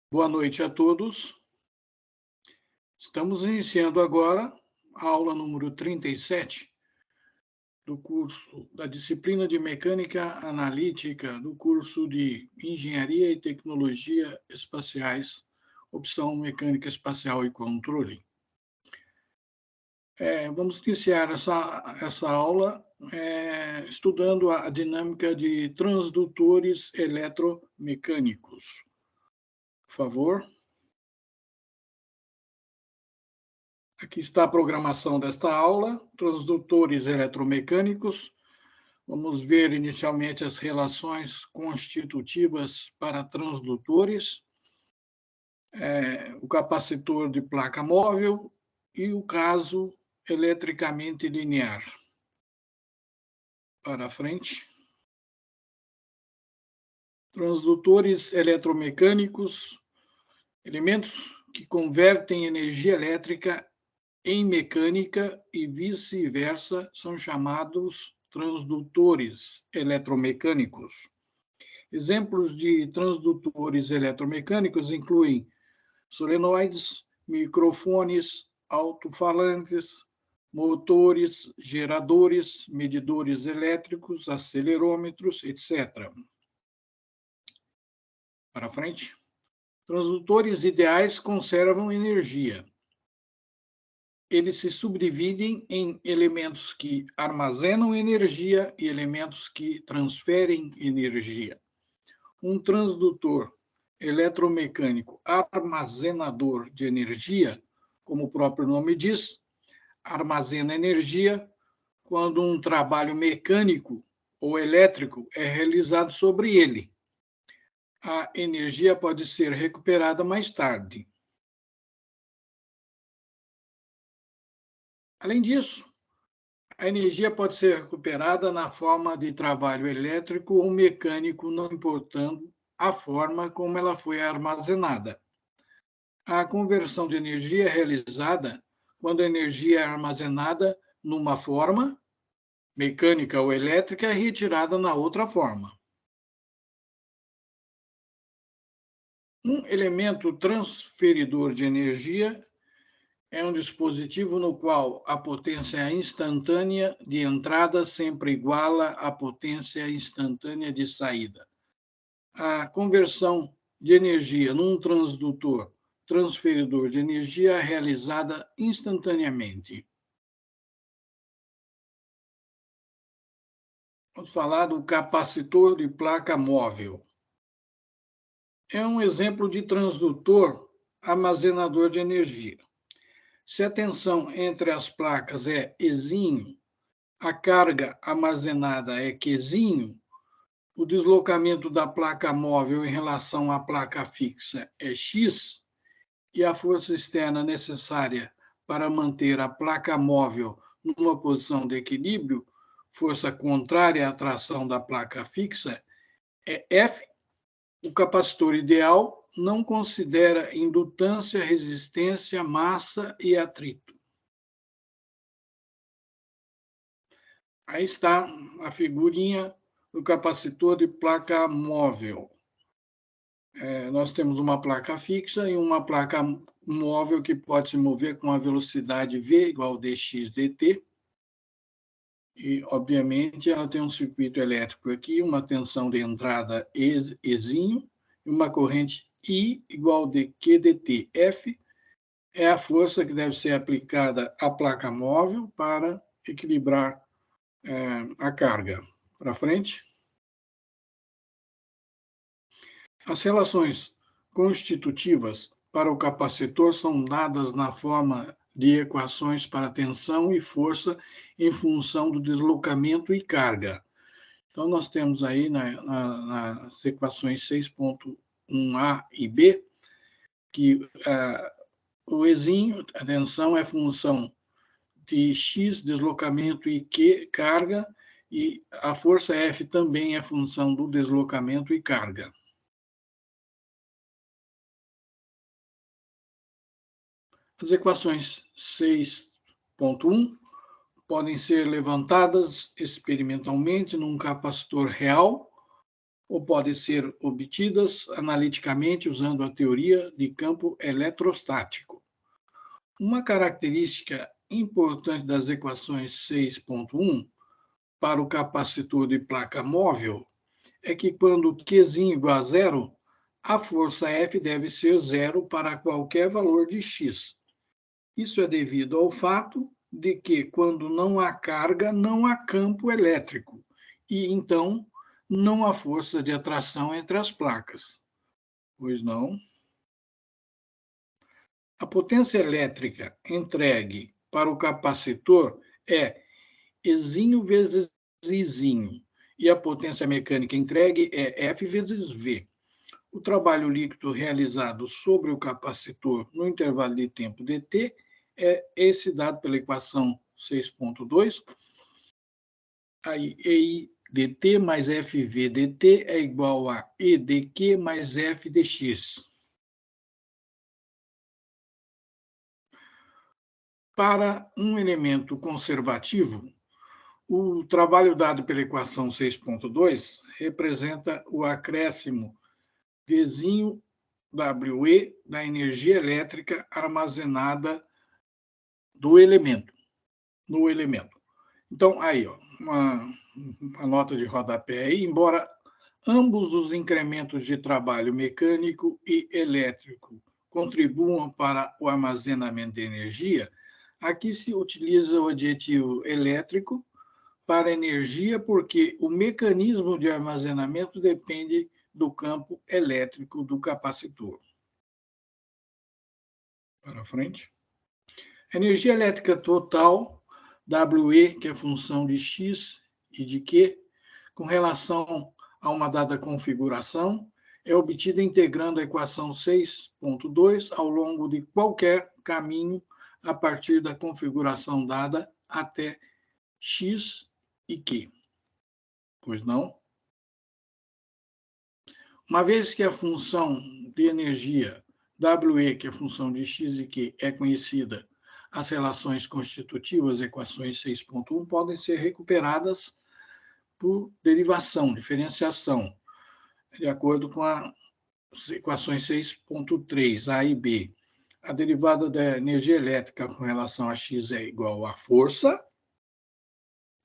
Boa noite a todos. Estamos iniciando agora a aula número 37 do curso da disciplina de Mecânica Analítica do curso de Engenharia e Tecnologia Espaciais, opção Mecânica Espacial e Controle. Vamos iniciar essa aula estudando a dinâmica de transdutores eletromecânicos. Por favor. Aqui está a programação desta aula, transdutores eletromecânicos. Vamos ver inicialmente as relações constitutivas para transdutores, o capacitor de placa móvel e o caso eletricamente linear. Para frente. Transdutores eletromecânicos, elementos que convertem energia elétrica em mecânica e vice-versa, são chamados transdutores eletromecânicos. Exemplos de transdutores eletromecânicos incluem solenoides, microfones, alto-falantes, motores, geradores, medidores elétricos, acelerômetros, etc. Para frente. Transdutores ideais conservam energia. Eles se subdividem em elementos que armazenam energia e elementos que transferem energia. Um transdutor eletromecânico armazenador de energia, como o próprio nome diz, armazena energia quando um trabalho mecânico ou elétrico é realizado sobre ele. A energia pode ser recuperada mais tarde. Além disso, a energia pode ser recuperada na forma de trabalho elétrico ou mecânico, não importando a forma como ela foi armazenada. A conversão de energia é realizada quando a energia é armazenada numa forma, mecânica ou elétrica, e retirada na outra forma. Um elemento transferidor de energia é um dispositivo no qual a potência instantânea de entrada sempre iguala à potência instantânea de saída. A conversão de energia num transdutor, transferidor de energia, é realizada instantaneamente. Vamos falar do capacitor de placa móvel. É um exemplo de transdutor armazenador de energia. Se a tensão entre as placas é Ezinho, a carga armazenada é Qzinho, o deslocamento da placa móvel em relação à placa fixa é X, e a força externa necessária para manter a placa móvel numa posição de equilíbrio, força contrária à tração da placa fixa, é F. O capacitor ideal não considera indutância, resistência, massa e atrito. Aí está a figurinha do capacitor de placa móvel. Nós temos uma placa fixa e uma placa móvel que pode se mover com a velocidade V igual a dx dt. E, obviamente, ela tem um circuito elétrico aqui, uma tensão de entrada Ezinho, e uma corrente I igual a dq dt. F é a força que deve ser aplicada à placa móvel para equilibrar a carga. Para frente. As relações constitutivas para o capacitor são dadas na forma de equações para tensão e força em função do deslocamento e carga. Então, nós temos aí nas equações 6.1a e b, que o Ezinho, a tensão, é função de x, deslocamento, e q, carga, e a força F também é função do deslocamento e carga. As equações 6.1 podem ser levantadas experimentalmente num capacitor real ou podem ser obtidas analiticamente usando a teoria de campo eletrostático. Uma característica importante das equações 6.1 para o capacitor de placa móvel é que quando Q igual a zero, a força F deve ser zero para qualquer valor de X. Isso é devido ao fato de que, quando não há carga, não há campo elétrico, e então não há força de atração entre as placas. Pois não? A potência elétrica entregue para o capacitor é Ezinho vezes Izinho, e a potência mecânica entregue é F vezes V. O trabalho líquido realizado sobre o capacitor no intervalo de tempo dt é esse dado pela equação 6.2. Aí, EI dt mais FV dt é igual a E dQ mais F dx. Para um elemento conservativo, o trabalho dado pela equação 6.2 representa o acréscimo Vzinho WE da energia elétrica armazenada no elemento. Então, aí, ó, uma nota de rodapé aí, embora ambos os incrementos de trabalho mecânico e elétrico contribuam para o armazenamento de energia, aqui se utiliza o adjetivo elétrico para energia, porque o mecanismo de armazenamento depende do campo elétrico do capacitor. Para frente. A energia elétrica total, WE, que é função de X e de Q, com relação a uma dada configuração, é obtida integrando a equação 6.2 ao longo de qualquer caminho a partir da configuração dada até X e Q. Pois não? Uma vez que a função de energia WE, que é a função de X e Q, é conhecida, as relações constitutivas, equações 6.1, podem ser recuperadas por derivação, diferenciação, de acordo com as equações 6.3, A e B. A derivada da energia elétrica com relação a X é igual à força,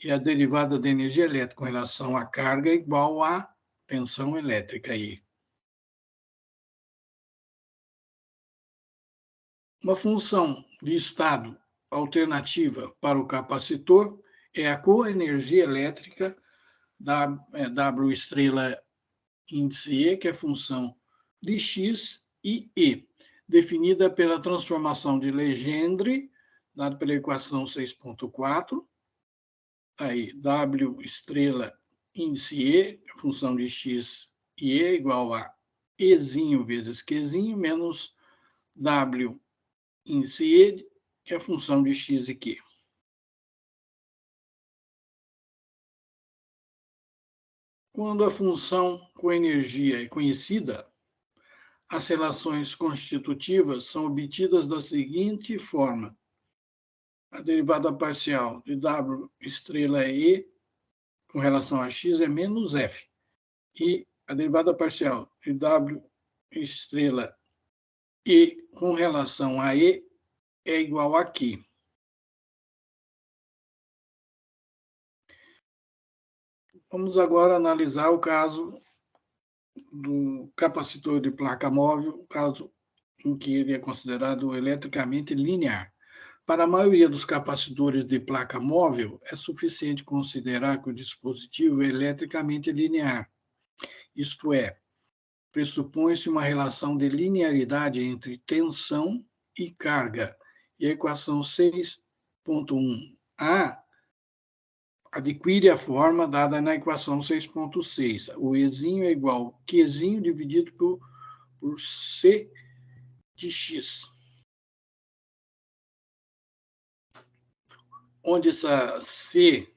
e a derivada da energia elétrica com relação à carga é igual à tensão elétrica aí. Uma função de estado alternativa para o capacitor é a coenergia elétrica da W estrela índice E, que é função de X e E, definida pela transformação de Legendre, dada pela equação 6.4. Aí, W estrela índice E, função de X e E, igual a Ezinho vezes Qzinho, menos W índice E, que é a função de X e Q. Quando a função com energia é conhecida, as relações constitutivas são obtidas da seguinte forma: a derivada parcial de W estrela E com relação a X é menos F, e a derivada parcial de W estrela E com relação a E é igual a Q. Vamos agora analisar o caso do capacitor de placa móvel, caso em que ele é considerado eletricamente linear. Para a maioria dos capacitores de placa móvel, é suficiente considerar que o dispositivo é eletricamente linear. Isto é, pressupõe-se uma relação de linearidade entre tensão e carga. E a equação 6.1a adquire a forma dada na equação 6.6. O Ezinho é igual a Qzinho dividido por C de X. Onde essa C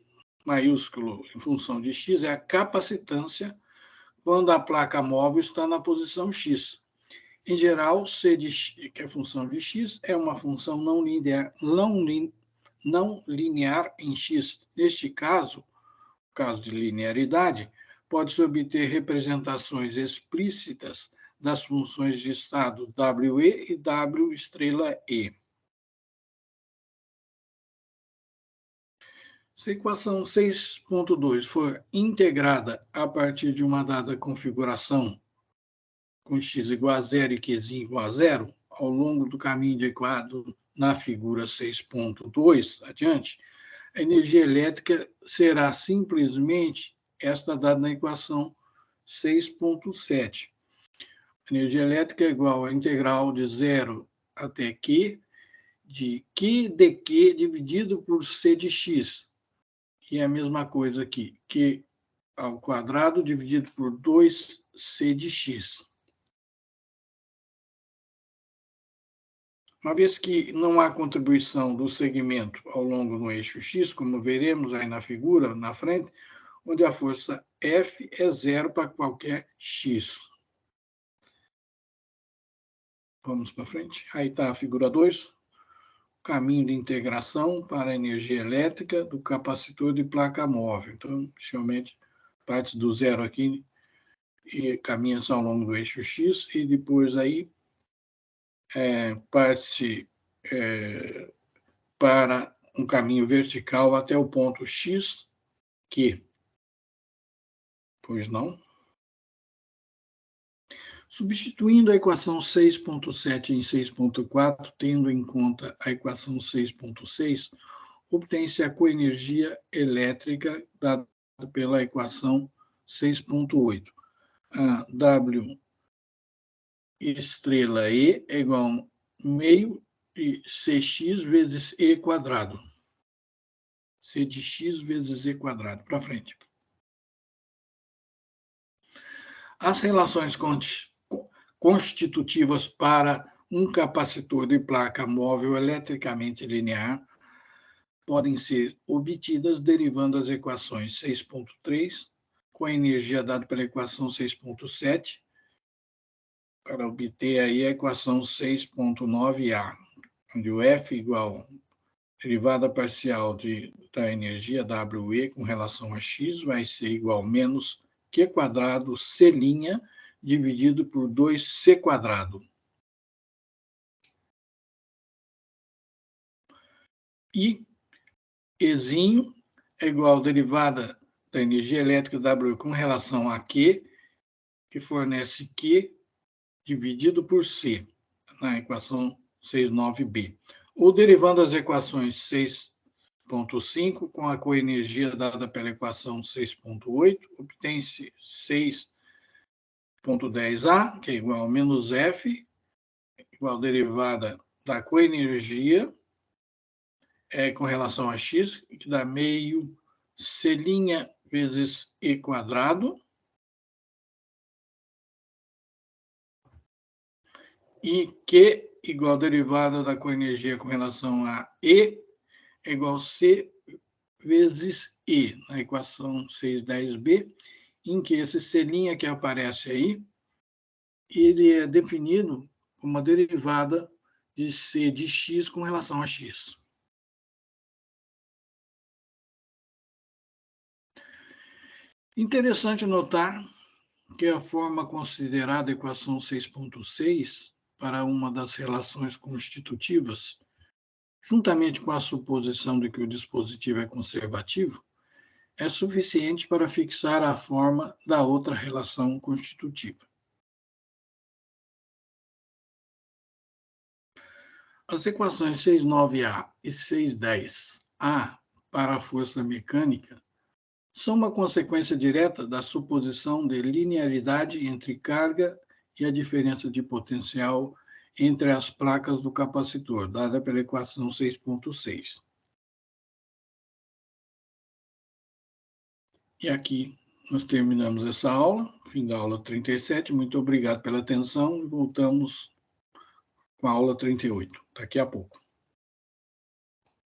maiúsculo em função de X é a capacitância quando a placa móvel está na posição X. Em geral, C de X, que é a função de X, é uma função não linear em X. Neste caso, caso de linearidade, pode-se obter representações explícitas das funções de estado WE e W'(E). Se a equação 6.2 for integrada a partir de uma dada configuração com x igual a 0 e q igual a 0, ao longo do caminho indicado na figura 6.2 adiante, a energia elétrica será simplesmente esta dada na equação 6.7. A energia elétrica é igual à integral de 0 até q, de q dq dividido por c de x. E é a mesma coisa aqui, q ao quadrado dividido por 2c de x. Uma vez que não há contribuição do segmento ao longo do eixo x, como veremos aí na figura, na frente, onde a força F é zero para qualquer x. Vamos para frente. Aí está a figura 2, caminho de integração para a energia elétrica do capacitor de placa móvel. Então, inicialmente, parte do zero aqui e caminha ao longo do eixo x, e depois aí parte-se para um caminho vertical até o ponto x, que, pois não, substituindo a equação 6.7 em 6.4, tendo em conta a equação 6.6, obtém-se a coenergia elétrica dada pela equação 6.8. A W estrela E é igual a meio de Cx vezes E quadrado. C de x vezes E quadrado. Para frente. As relações constitutivas para um capacitor de placa móvel eletricamente linear podem ser obtidas derivando as equações 6.3 com a energia dada pela equação 6.7 para obter aí a equação 6.9a, onde o F igual a derivada parcial da energia WE com relação a x vai ser igual a menos Q quadrado C' dividido por 2C quadrado. E Ezinho é igual a derivada da energia elétrica W com relação a Q, que fornece Q dividido por C, na equação 6.9b. Ou derivando as equações 6.5 com a coenergia dada pela equação 6.8, obtém-se 6.10a, que é igual a menos F, igual a derivada da coenergia com relação a x, que dá meio C' vezes E quadrado, e Q igual a derivada da coenergia com relação a E é igual a C vezes E, na equação 6.10b, em que esse C' que aparece aí, ele é definido como uma derivada de C de x com relação a x. Interessante notar que a forma considerada equação 6.6 para uma das relações constitutivas, juntamente com a suposição de que o dispositivo é conservativo, é suficiente para fixar a forma da outra relação constitutiva. As equações 6.9a e 6.10a para a força mecânica são uma consequência direta da suposição de linearidade entre carga e a diferença de potencial entre as placas do capacitor, dada pela equação 6.6. E aqui nós terminamos essa aula, fim da aula 37. Muito obrigado pela atenção e voltamos com a aula 38, daqui a pouco.